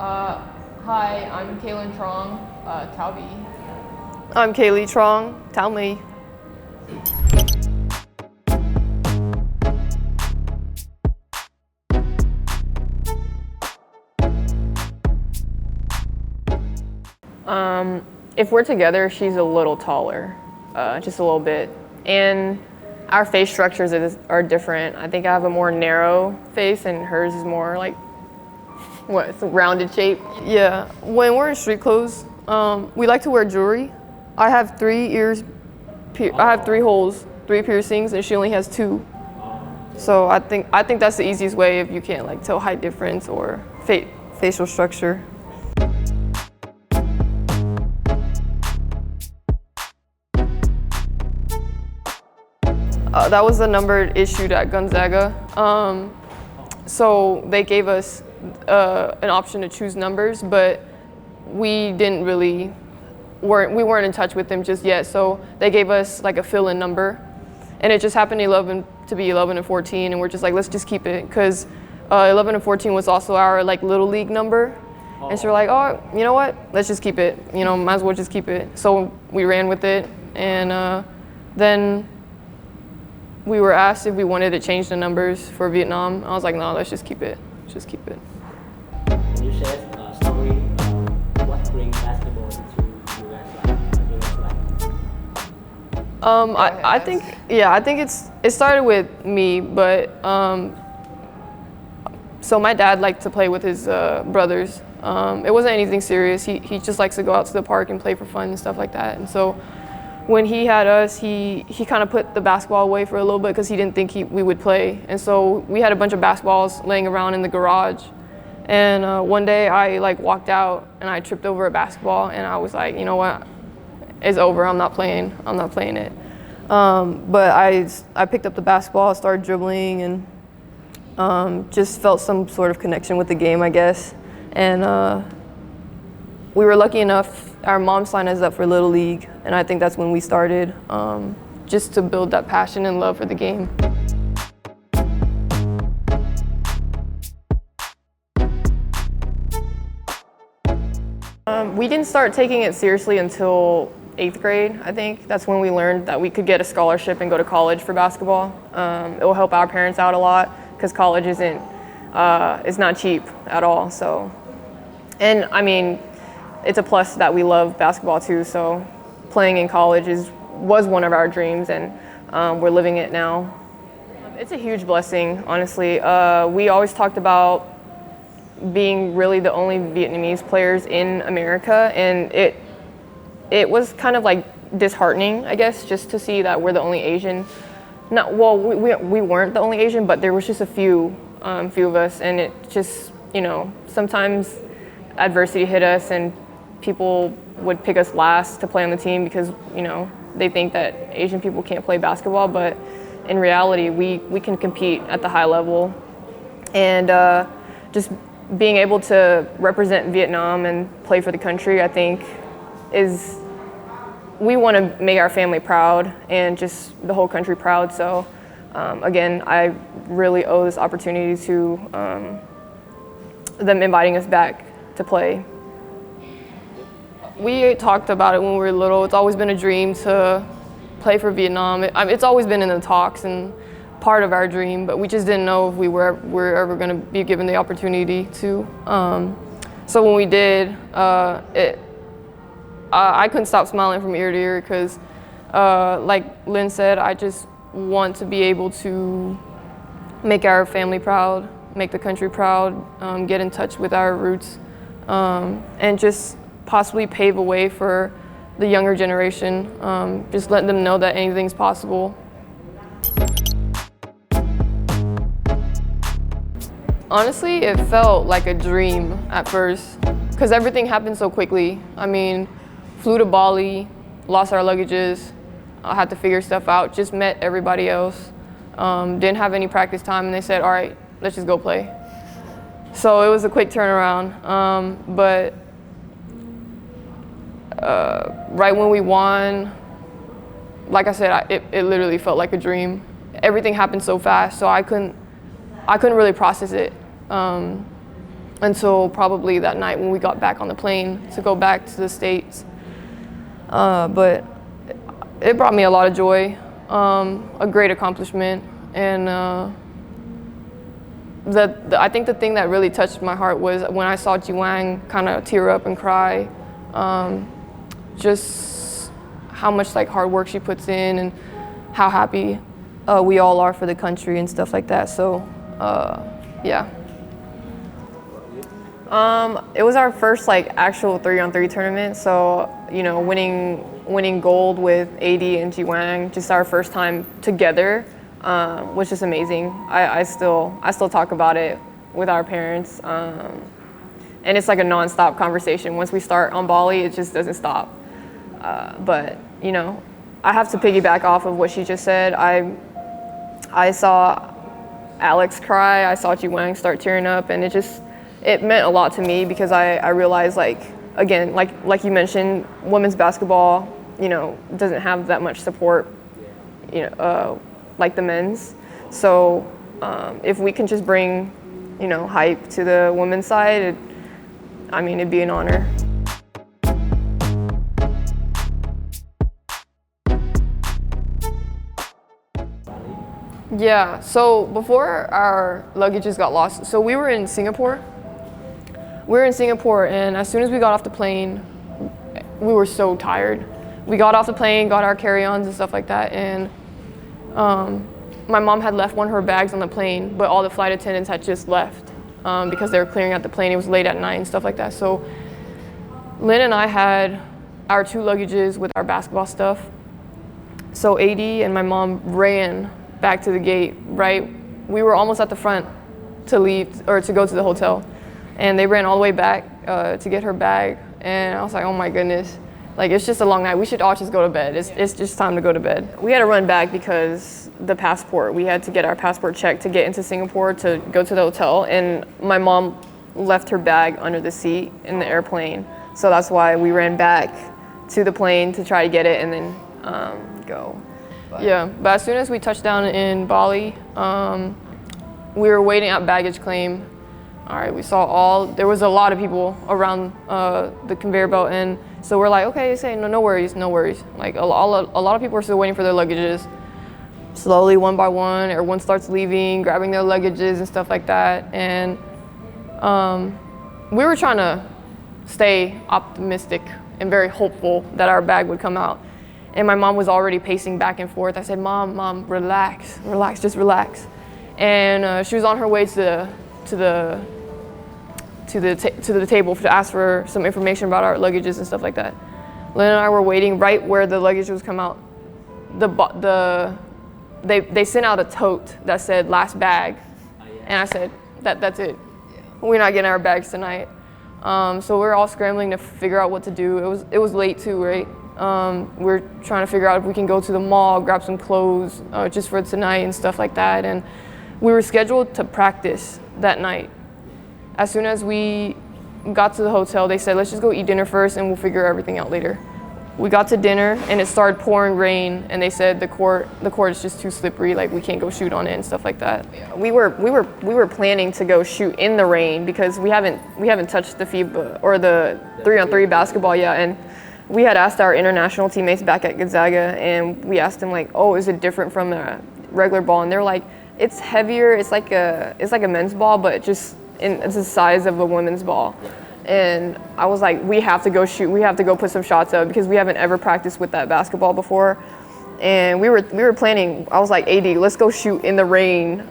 Hi, I'm Kaylin Trong, Thảo. I'm Kaylee Trong, Thảo. If we're together, she's a little taller, just a little bit. And our face structures are different. I think I have a more narrow face and hers is more like, it's a rounded shape. Yeah, when we're in street clothes, we like to wear jewelry. I have 3 ears, I have 3 holes, 3 piercings, and she only has 2. So I think that's the easiest way if you can't like tell height difference or facial structure. That was the number issued at Gonzaga. So they gave us an option to choose numbers, but we weren't in touch with them just yet. So they gave us like a fill-in number, and it just happened to be 11 and 14, and we're just like, let's just keep it, because 11 and 14 was also our like little league number. And so we're like, oh, you know what? Let's just keep it. Might as well just keep it. So we ran with it, and then we were asked if we wanted to change the numbers for Vietnam. I was like, no, let's just keep it. Just keep it. Can you share a story what brings basketball into your life? I think it started with me, but so my dad liked to play with his brothers. It wasn't anything serious. He just likes to go out to the park and play for fun and stuff like that. And so when he had us, he kind of put the basketball away for a little bit because he didn't think we would play. And so we had a bunch of basketballs laying around in the garage. And one day I like walked out and I tripped over a basketball, and I was like, you know what, it's over. I'm not playing it. But I picked up the basketball, started dribbling, and just felt some sort of connection with the game, I guess. And we were lucky enough, our mom signed us up for Little League, and I think that's when we started, just to build that passion and love for the game. We didn't start taking it seriously until 8th grade, I think. That's when we learned that we could get a scholarship and go to college for basketball. It will help our parents out a lot, because college it's not cheap at all. So, and I mean, it's a plus that we love basketball too, so playing in college was one of our dreams, and we're living it now. It's a huge blessing, honestly. We always talked about being really the only Vietnamese players in America, and it was kind of like disheartening, I guess, just to see that we're the only Asian. We weren't the only Asian, but there was just a few of us, and it just, sometimes adversity hit us and people would pick us last to play on the team because, they think that Asian people can't play basketball, but in reality, we can compete at the high level. And just being able to represent Vietnam and play for the country, I think, we want to make our family proud and just the whole country proud. So again, I really owe this opportunity to them inviting us back to play. We talked about it when we were little. It's always been a dream to play for Vietnam. It's always been in the talks and part of our dream, but we just didn't know if we were ever going to be given the opportunity to. So when we did, I couldn't stop smiling from ear to ear because, like Lynn said, I just want to be able to make our family proud, make the country proud, get in touch with our roots, and just possibly pave a way for the younger generation, just letting them know that anything's possible. Honestly, it felt like a dream at first because everything happened so quickly. I mean, flew to Bali, lost our luggages, had to figure stuff out, just met everybody else, didn't have any practice time, and they said, all right, let's just go play. So it was a quick turnaround, but right when we won, like I said, it literally felt like a dream. Everything happened so fast, so I couldn't really process it. until probably that night when we got back on the plane to go back to the States. But it brought me a lot of joy, a great accomplishment, and I think the thing that really touched my heart was when I saw Jiwang kind of tear up and cry, just how much like hard work she puts in and how happy we all are for the country and stuff like that. So yeah. It was our first like actual 3-on-3 tournament. So, you know, winning gold with AD and Jiwang, just our first time together, was just amazing. I still talk about it with our parents. And it's like a nonstop conversation. Once we start on Bali, it just doesn't stop. But, you know, I have to piggyback off of what she just said. I saw Alex cry, I saw Jiwang start tearing up, and it meant a lot to me because I realized, like, again, like you mentioned, women's basketball, you know, doesn't have that much support, you know, like the men's. So if we can just bring, you know, hype to the women's side, it'd be an honor. Yeah, so before our luggages got lost, so we were in Singapore. And as soon as we got off the plane, we were so tired. We got off the plane, got our carry-ons and stuff like that, and my mom had left one of her bags on the plane, but all the flight attendants had just left because they were clearing out the plane. It was late at night and stuff like that. So Lynn and I had our 2 luggages with our basketball stuff. So AD and my mom ran back to the gate, right? We were almost at the front to leave or to go to the hotel. And they ran all the way back to get her bag. And I was like, oh my goodness. Like, it's just a long night. We should all just go to bed. It's just time to go to bed. We had to run back because the passport, we had to get our passport checked to get into Singapore to go to the hotel. And my mom left her bag under the seat in the airplane. So that's why we ran back to the plane to try to get it and then go. Yeah, but as soon as we touched down in Bali, we were waiting at baggage claim. All right, we saw there was a lot of people around the conveyor belt, and so we're like, okay, say no worries. Like a lot of people are still waiting for their luggages. Slowly, one by one, everyone starts leaving, grabbing their luggages and stuff like that. And we were trying to stay optimistic and very hopeful that our bag would come out. And my mom was already pacing back and forth. I said, Mom, relax, just relax. And she was on her way to the table to ask for some information about our luggages and stuff like that. Lynn and I were waiting right where the luggage was come out. They sent out a tote that said last bag, and I said that's it. We're not getting our bags tonight. So we're all scrambling to figure out what to do. It was late too, right? We're trying to figure out if we can go to the mall, grab some clothes just for tonight and stuff like that. And we were scheduled to practice that night. As soon as we got to the hotel, they said, let's just go eat dinner first and we'll figure everything out later. We got to dinner and it started pouring rain, and they said the court is just too slippery, like we can't go shoot on it and stuff like that. We were planning to go shoot in the rain because we haven't touched the FIBA or the 3-on-3 basketball yet, and we had asked our international teammates back at Gonzaga, and we asked them like, oh, is it different from a regular ball? And they're like, it's heavier, it's like a men's ball, but it's the size of a women's ball. And I was like, we have to go shoot, we have to go put some shots up because we haven't ever practiced with that basketball before. And we were planning, I was like, AD, let's go shoot in the rain.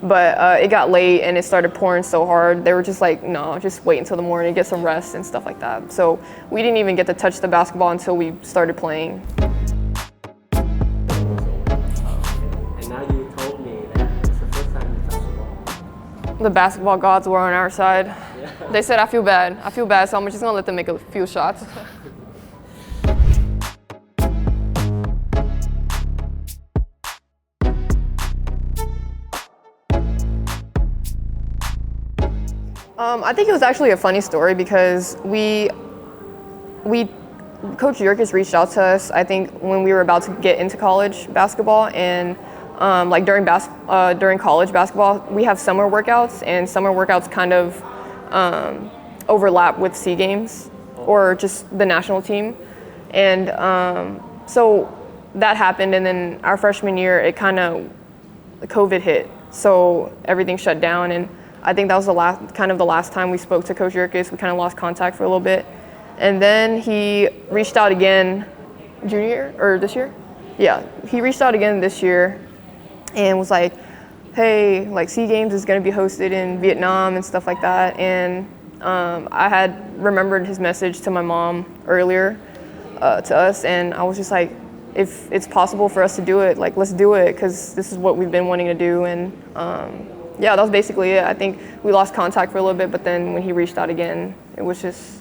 But it got late and it started pouring so hard. They were just like, no, just wait until the morning, get some rest and stuff like that. So we didn't even get to touch the basketball until we started playing. And now you told me that it's the first time you touched the ball. The basketball gods were on our side. Yeah. They said, I feel bad, so I'm just gonna let them make a few shots. I think it was actually a funny story because we Coach Yurkis reached out to us, I think, when we were about to get into college basketball, and like during college basketball, we have summer workouts, and summer workouts kind of overlap with SEA Games or just the national team. And so that happened, and then our freshman year, it kind of, COVID hit, so everything shut down, and I think that was the last time we spoke to Coach Yurkis. We kind of lost contact for a little bit. And then he reached out again junior year, or this year? Yeah, he reached out again this year and was like, hey, like SEA Games is gonna be hosted in Vietnam and stuff like that. And I had remembered his message to my mom earlier to us, and I was just like, if it's possible for us to do it, like let's do it, because this is what we've been wanting to do. And yeah, that was basically it. I think we lost contact for a little bit, but then when he reached out again, it was just,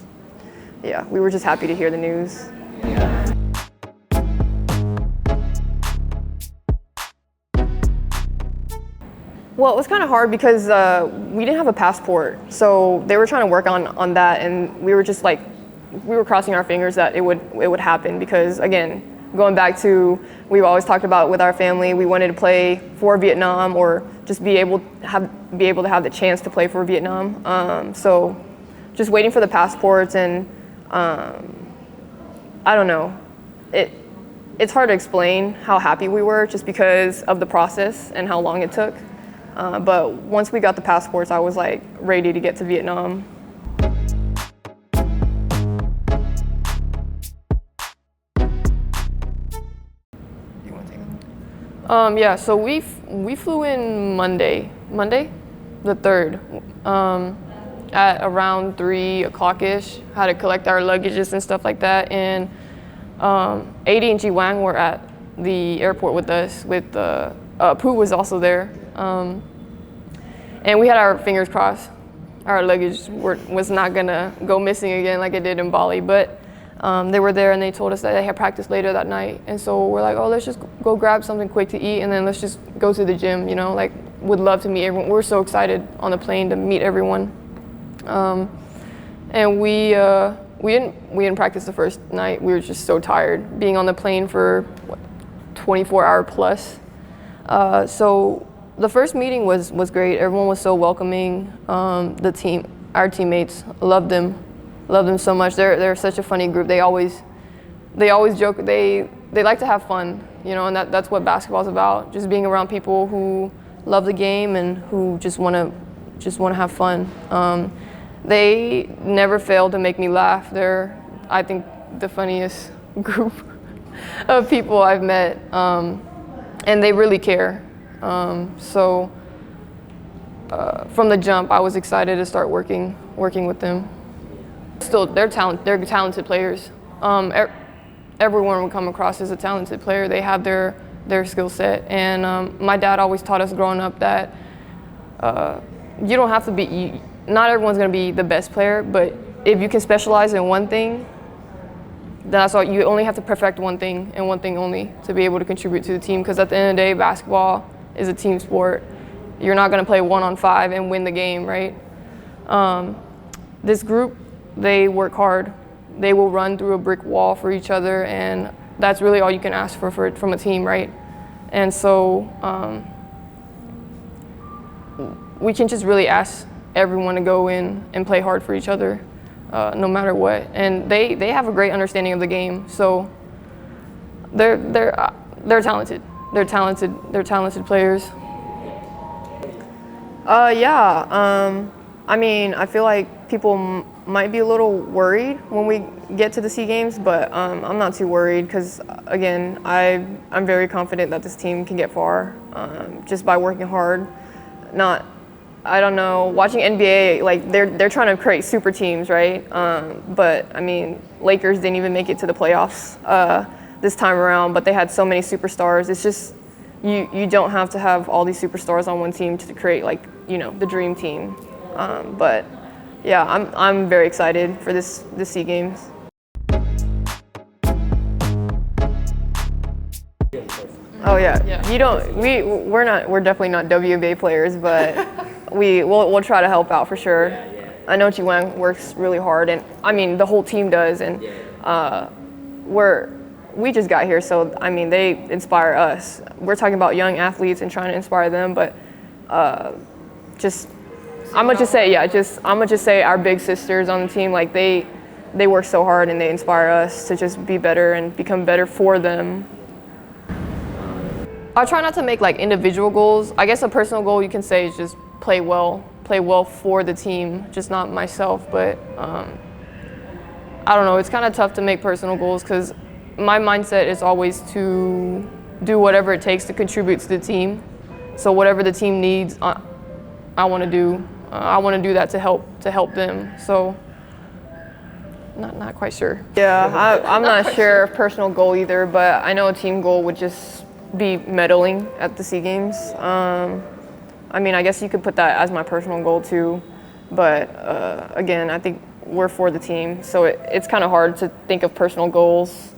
yeah, we were just happy to hear the news. Yeah. Well, it was kind of hard because we didn't have a passport, so they were trying to work on that, and we were just like, we were crossing our fingers that it would happen, because again, going back to, we've always talked about with our family, we wanted to play for Vietnam or just be able to have the chance to play for Vietnam. So just waiting for the passports, and I don't know, it's hard to explain how happy we were just because of the process and how long it took. But once we got the passports, I was like ready to get to Vietnam. Yeah, so we flew in Monday, the 3rd, at around 3 o'clock-ish. Had to collect our luggages and stuff like that, and AD and Ji Wang were at the airport with us. Pooh was also there, and we had our fingers crossed. Our luggage was not gonna go missing again like it did in Bali, but they were there and they told us that they had practice later that night. And so we're like, oh, let's just go grab something quick to eat and then let's just go to the gym, you know, like would love to meet everyone. We're so excited on the plane to meet everyone. And we didn't practice the first night. We were just so tired being on the plane for 24-hour plus. So the first meeting was great. Everyone was so welcoming. Our teammates, loved them so much. They're such a funny group. They always joke. They like to have fun, you know, and that's what basketball's about. Just being around people who love the game and who just want to have fun. They never fail to make me laugh. They're, I think, the funniest group of people I've met, and they really care. So from the jump, I was excited to start working with them. Still, they're talented players. Everyone we come across is a talented player. They have their skill set. And my dad always taught us growing up that you don't have to be, not everyone's gonna be the best player, but if you can specialize in one thing, then that's all. You only have to perfect one thing and one thing only to be able to contribute to the team, because at the end of the day, basketball is a team sport. You're not gonna play 1-on-5 and win the game, right? This group, they work hard. They will run through a brick wall for each other, and that's really all you can ask for from a team, right? And so we can just really ask everyone to go in and play hard for each other, no matter what. And they have a great understanding of the game, so they're talented. They're talented players. Yeah. I mean, I feel like people might be a little worried when we get to the SEA Games, but I'm not too worried because, again, I'm very confident that this team can get far just by working hard. I don't know, watching NBA, like they're trying to create super teams, right? But I mean, Lakers didn't even make it to the playoffs this time around, but they had so many superstars. It's just you don't have to have all these superstars on one team to create, like, you know, the dream team. But yeah, I'm very excited for this SEA Games. Oh yeah. We're definitely not WNBA players, but we'll try to help out for sure. I know Ji Wang works really hard, and I mean the whole team does, and we just got here, so I mean they inspire us. We're talking about young athletes and trying to inspire them, but just I'm gonna just say, yeah, I'm gonna just say our big sisters on the team, like they work so hard and they inspire us to just be better and become better for them. I try not to make like individual goals. I guess a personal goal you can say is just play well for the team, just not myself. But I don't know, it's kind of tough to make personal goals because my mindset is always to do whatever it takes to contribute to the team. So whatever the team needs, I want to do. I want to do that to help them. So not quite sure. Yeah, I'm not sure of personal goal either, but I know a team goal would just be medaling at the SEA Games. I mean, I guess you could put that as my personal goal too, but again, I think we're for the team, so it's kind of hard to think of personal goals